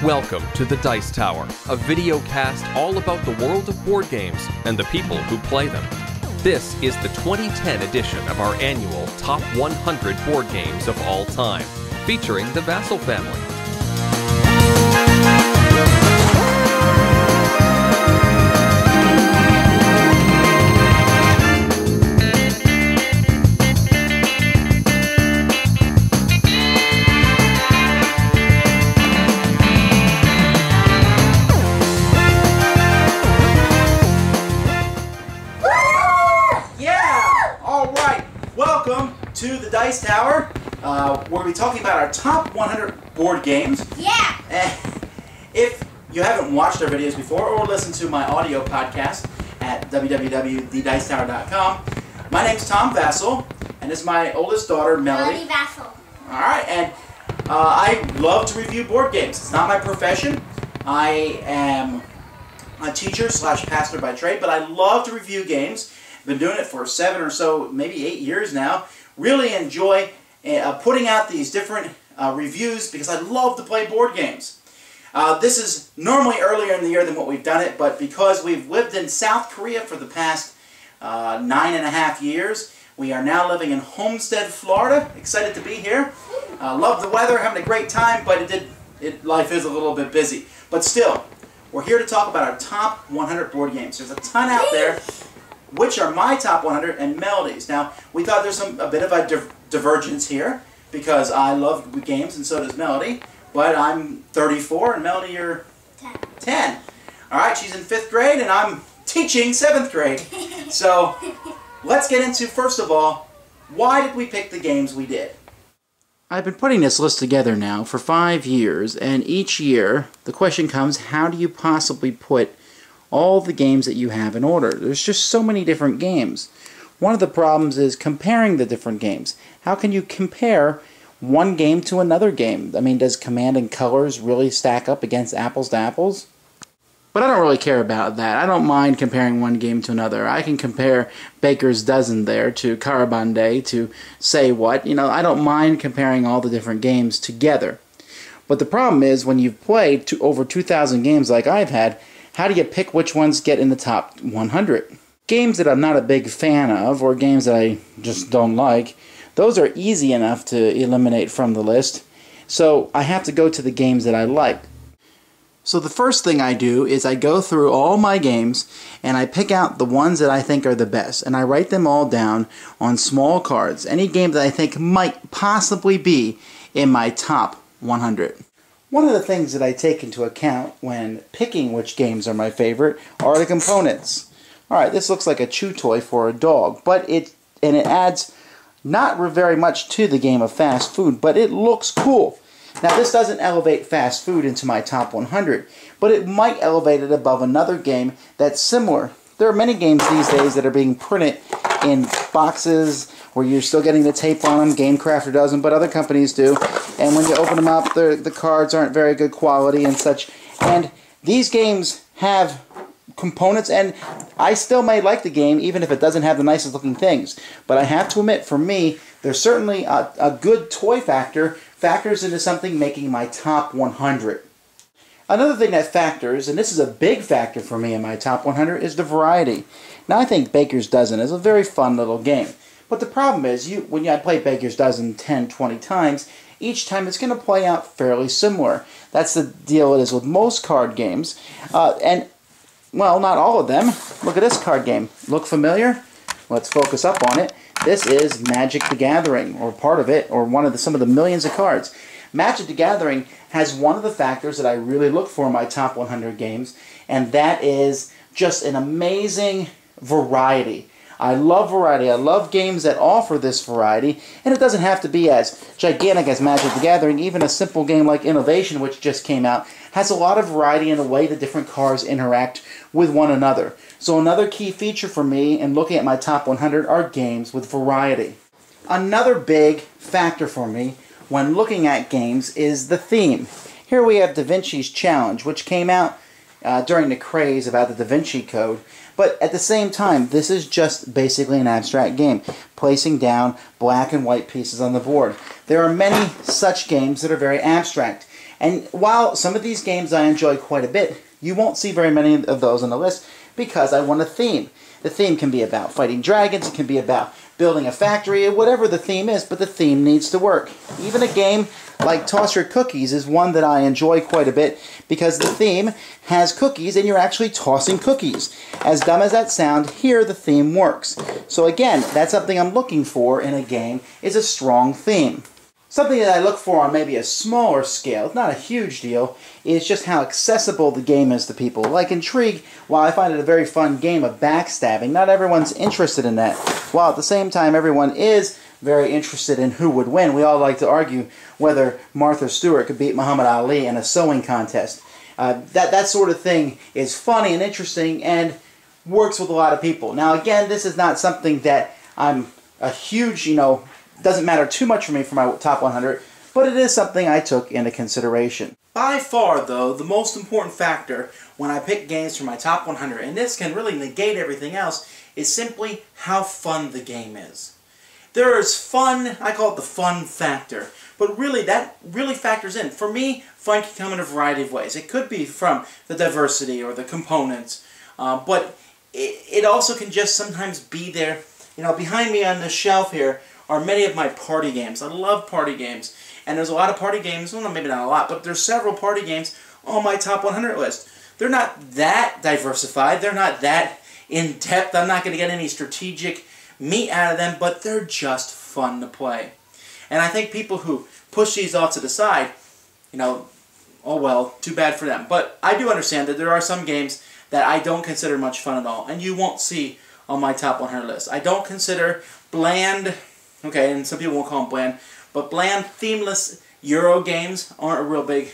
Welcome to the Dice Tower, a video cast all about the world of board games and the people who play them. This is the 2010 edition of our annual Top 100 Board Games of All Time, featuring the Vasel family. To the Dice Tower, where we'll be talking about our top 100 board games. Yeah! If you haven't watched our videos before or listened to my audio podcast at www.thedicetower.com, my name's Tom Vasel, and this is my oldest daughter, Melody Vasel. Alright, and I love to review board games. It's not my profession. I am a teacher / pastor by trade, but I love to review games. I've been doing it for 7 or so, maybe 8 years now. Really enjoy putting out these different reviews because I love to play board games. This is normally earlier in the year than what we've done it, but because we've lived in South Korea for the past 9.5 years, we are now living in Homestead, Florida. Excited to be here. Love the weather, having a great time, but life is a little bit busy. But still, we're here to talk about our top 100 board games. There's a ton out there. Which are my top 100 and Melody's. Now, we thought there's a bit of a divergence here because I love games and so does Melody, but I'm 34 and Melody, you're 10. Alright, she's in 5th grade and I'm teaching 7th grade. So, let's get into, first of all, why did we pick the games we did? I've been putting this list together now for 5 years, and each year the question comes, how do you possibly put all the games that you have in order? There's just so many different games. One of the problems is comparing the different games. How can you compare one game to another game? I mean, does Command and Colors really stack up against apples to apples? But I don't really care about that. I don't mind comparing one game to another. I can compare Baker's Dozen there to Carabande to Say What. You know, I don't mind comparing all the different games together. But the problem is when you've played over 2,000 games like I've had, how do you pick which ones get in the top 100? Games that I'm not a big fan of, or games that I just don't like, those are easy enough to eliminate from the list. So I have to go to the games that I like. So the first thing I do is I go through all my games and I pick out the ones that I think are the best. And I write them all down on small cards. Any game that I think might possibly be in my top 100. One of the things that I take into account when picking which games are my favorite are the components. Alright, this looks like a chew toy for a dog, but it adds not very much to the game of fast food, but it looks cool. Now this doesn't elevate fast food into my top 100, but it might elevate it above another game that's similar. There are many games these days that are being printed in boxes where you're still getting the tape on them. GameCrafter doesn't, but other companies do. And when you open them up, the cards aren't very good quality and such. And these games have components, and I still may like the game even if it doesn't have the nicest looking things. But I have to admit, for me, there's certainly a good toy factors into something making my top 100. Another thing that factors, and this is a big factor for me in my top 100, is the variety. Now I think Baker's Dozen is a very fun little game. But the problem is, when I play Baker's Dozen 10, 20 times, each time it's going to play out fairly similar. That's the deal it is with most card games. And, well, not all of them. Look at this card game. Look familiar? Let's focus up on it. This is Magic the Gathering, or part of it, or some of the millions of cards. Magic the Gathering has one of the factors that I really look for in my top 100 games, and that is just an amazing variety. I love variety. I love games that offer this variety, and it doesn't have to be as gigantic as Magic the Gathering. Even a simple game like Innovation, which just came out, has a lot of variety in the way the different cards interact with one another. So another key feature for me in looking at my top 100 are games with variety. Another big factor for me when looking at games is the theme. Here we have Da Vinci's Challenge, which came out during the craze about the Da Vinci Code. But at the same time, this is just basically an abstract game, placing down black and white pieces on the board. There are many such games that are very abstract. And while some of these games I enjoy quite a bit, you won't see very many of those on the list because I want a theme. The theme can be about fighting dragons, it can be about building a factory, whatever the theme is, but the theme needs to work. Even a game like Toss Your Cookies is one that I enjoy quite a bit because the theme has cookies and you're actually tossing cookies. As dumb as that sounds, here the theme works. So again, that's something I'm looking for in a game, is a strong theme. Something that I look for on maybe a smaller scale, it's not a huge deal, is just how accessible the game is to people. Like Intrigue, while I find it a very fun game of backstabbing, not everyone's interested in that. While at the same time everyone is very interested in who would win. We all like to argue whether Martha Stewart could beat Muhammad Ali in a sewing contest. That sort of thing is funny and interesting and works with a lot of people. Now again, this is not something that I'm a huge, doesn't matter too much for me for my top 100, but it is something I took into consideration. By far, though, the most important factor when I pick games for my top 100, and this can really negate everything else, is simply how fun the game is. There is fun, I call it the fun factor, but really that really factors in. For me, fun can come in a variety of ways. It could be from the diversity or the components, but it also can just sometimes be there. Behind me on the shelf here are many of my party games. I love party games. And there's a lot of party games, well, maybe not a lot, but there's several party games on my top 100 list. They're not that diversified. They're not that in-depth. I'm not going to get any strategic meat out of them, but they're just fun to play. And I think people who push these off to the side, oh well, too bad for them. But I do understand that there are some games that I don't consider much fun at all, and you won't see on my top 100 list. I don't consider bland, okay, and some people won't call them bland, but bland, themeless Euro games aren't a real big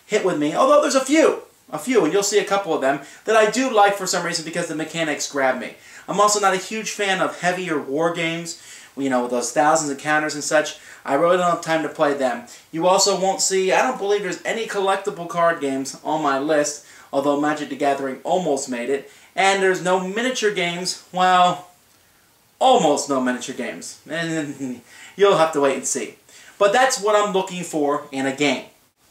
hit with me, although there's a few, and you'll see a couple of them that I do like for some reason because the mechanics grab me. I'm also not a huge fan of heavier war games, with those thousands of counters and such. I really don't have time to play them. You also won't see, I don't believe there's any collectible card games on my list, although Magic the Gathering almost made it. And there's no miniature games, well, almost no miniature games. And you'll have to wait and see. But that's what I'm looking for in a game.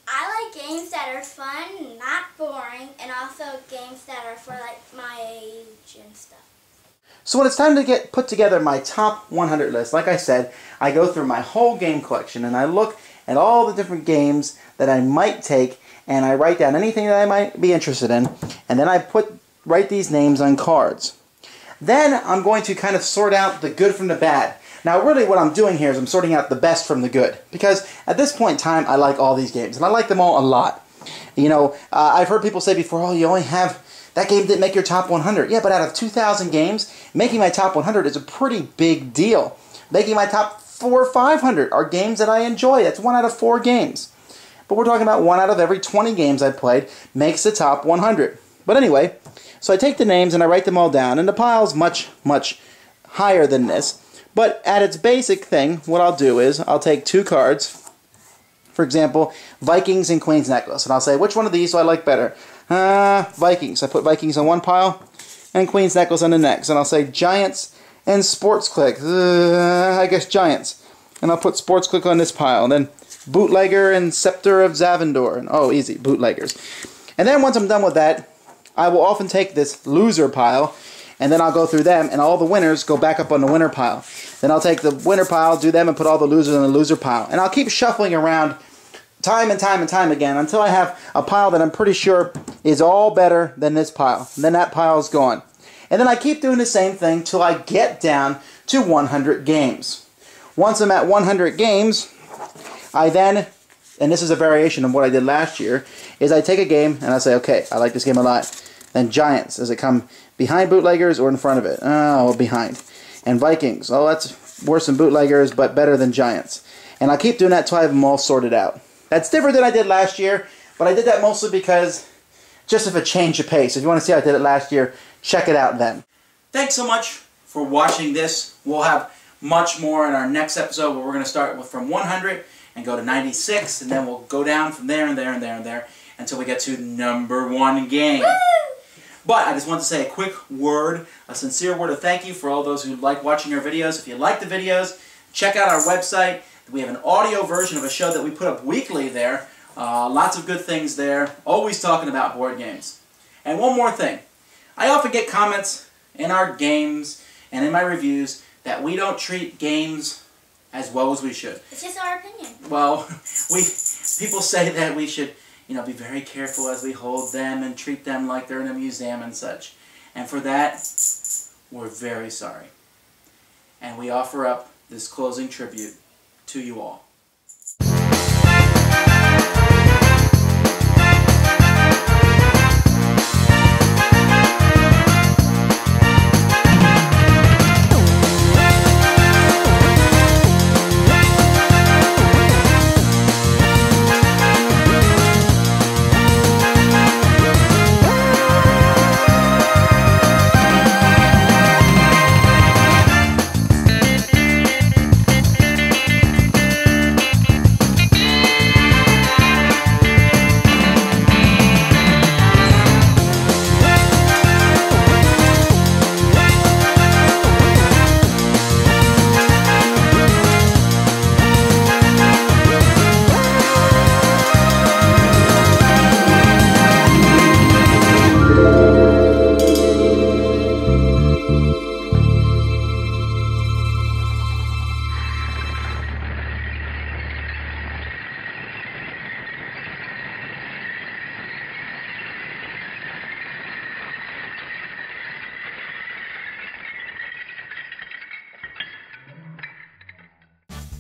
I like games that are fun, not boring, and also games that are for my age and stuff. So when it's time to put together my top 100 list, like I said, I go through my whole game collection and I look at all the different games that I might take and I write down anything that I might be interested in, and then I write these names on cards. Then I'm going to kind of sort out the good from the bad. Now really what I'm doing here is I'm sorting out the best from the good, because at this point in time I like all these games and I like them all a lot. I've heard people say before, oh, you only have, that game didn't make your top 100. Yeah, but out of 2,000 games, making my top 100 is a pretty big deal. Making my top 400 or 500 are games that I enjoy. That's 1 out of 4 games. But we're talking about 1 out of every 20 games I've played makes the top 100. But anyway, so I take the names and I write them all down, and the pile's much, much higher than this. But at its basic thing, what I'll do is I'll take 2 cards. For example, Vikings and Queen's Necklace. And I'll say, which one of these do I like better? Vikings. I put Vikings on one pile and Queen's Necklace on the next. And I'll say Giants and Sports Click. I guess Giants. And I'll put Sports Click on this pile. And then Bootlegger and Scepter of Zavendor. And, oh, easy, Bootleggers. And then once I'm done with that, I will often take this loser pile, and then I'll go through them, and all the winners go back up on the winner pile. Then I'll take the winner pile, do them, and put all the losers on the loser pile. And I'll keep shuffling around time and time and time again until I have a pile that I'm pretty sure is all better than this pile. And then that pile's gone. And then I keep doing the same thing till I get down to 100 games. Once I'm at 100 games, I then, and this is a variation of what I did last year, is I take a game and I say, okay, I like this game a lot. Then Giants, does it come behind Bootleggers or in front of it? Oh, behind. And Vikings, oh, that's worse than Bootleggers, but better than Giants. And I'll keep doing that till I have them all sorted out. That's different than I did last year, but I did that mostly because just of a change of pace. If you want to see how I did it last year, check it out then. Thanks so much for watching this. We'll have much more in our next episode where we're going to start from 100 and go to 96, and then we'll go down from there and there and there and there until we get to #1 game. But I just want to say a quick word, a sincere word of thank you for all those who like watching our videos. If you like the videos, check out our website. We have an audio version of a show that we put up weekly there. Lots of good things there. Always talking about board games. And one more thing. I often get comments in our games and in my reviews that we don't treat games as well as we should. It's just our opinion. Well, people say that we should, be very careful as we hold them and treat them like they're in a museum and such. And for that, we're very sorry. And we offer up this closing tribute to you all.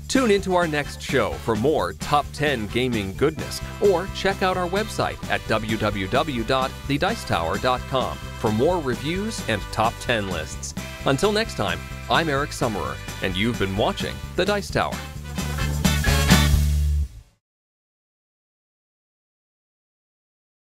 Tune into our next show for more Top 10 gaming goodness, or check out our website at www.thedicetower.com for more reviews and Top 10 lists. Until next time, I'm Eric Summerer, and you've been watching The Dice Tower.